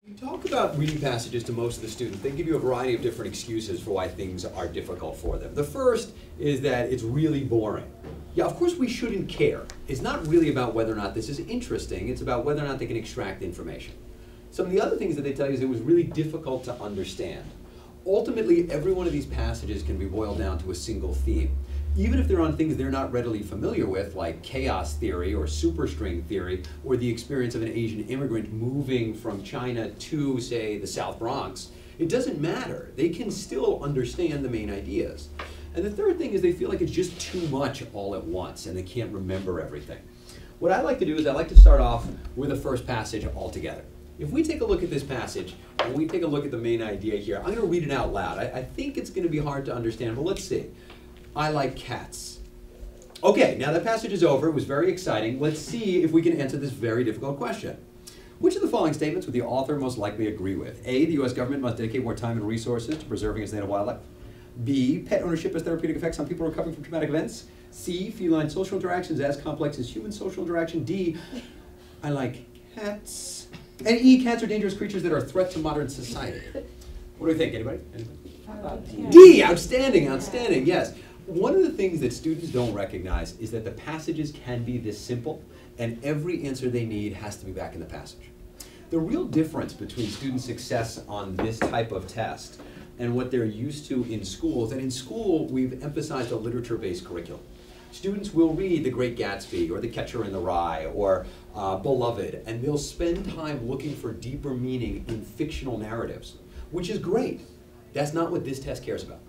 You talk about reading passages to most of the students. They give you a variety of different excuses for why things are difficult for them. The first is that it's really boring. Yeah, of course we shouldn't care. It's not really about whether or not this is interesting. It's about whether or not they can extract information. Some of the other things that they tell you is it was really difficult to understand. Ultimately, every one of these passages can be boiled down to a single theme. Even if they're on things they're not readily familiar with, like chaos theory or superstring theory, or the experience of an Asian immigrant moving from China to, say, the South Bronx, it doesn't matter. They can still understand the main ideas. And the third thing is they feel like it's just too much all at once, and they can't remember everything. What I like to do is I like to start off with the first passage altogether. If we take a look at this passage, and we take a look at the main idea here, I'm going to read it out loud. I think it's going to be hard to understand, but let's see. I like cats. Okay, now that passage is over. It was very exciting. Let's see if we can answer this very difficult question. Which of the following statements would the author most likely agree with? A, the U.S. government must dedicate more time and resources to preserving its native wildlife. B, pet ownership has therapeutic effects on people recovering from traumatic events. C, feline social interactions as complex as human social interaction. D, I like cats. And E, cats are dangerous creatures that are a threat to modern society. What do we think? Anybody? D, outstanding, outstanding, yes. One of the things that students don't recognize is that the passages can be this simple, and every answer they need has to be back in the passage. The real difference between student success on this type of test and what they're used to in school is that in school we've emphasized a literature-based curriculum. Students will read The Great Gatsby or The Catcher in the Rye or Beloved, and they'll spend time looking for deeper meaning in fictional narratives, which is great. That's not what this test cares about.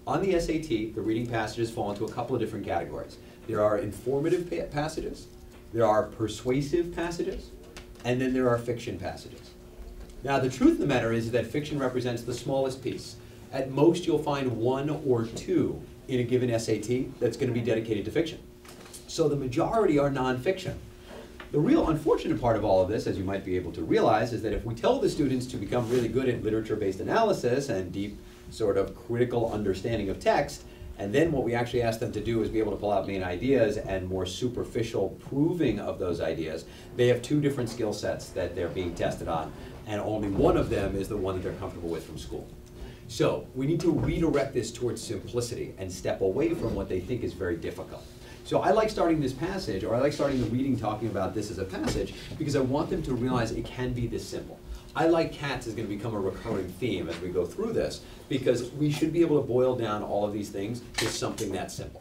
On the SAT, the reading passages fall into a couple of different categories. There are informative passages, there are persuasive passages, and then there are fiction passages. Now, the truth of the matter is that fiction represents the smallest piece. At most, you'll find one or two in a given SAT that's going to be dedicated to fiction. So the majority are nonfiction. The real unfortunate part of all of this, as you might be able to realize, is that if we tell the students to become really good at literature-based analysis and deep sort of critical understanding of text, and then what we actually ask them to do is be able to pull out main ideas and more superficial proving of those ideas, they have two different skill sets that they're being tested on, and only one of them is the one that they're comfortable with from school. So we need to redirect this towards simplicity and step away from what they think is very difficult. So I like starting this passage, or I like starting the reading talking about this as a passage, because I want them to realize it can be this simple. I like cats is going to become a recurring theme as we go through this, because we should be able to boil down all of these things to something that simple.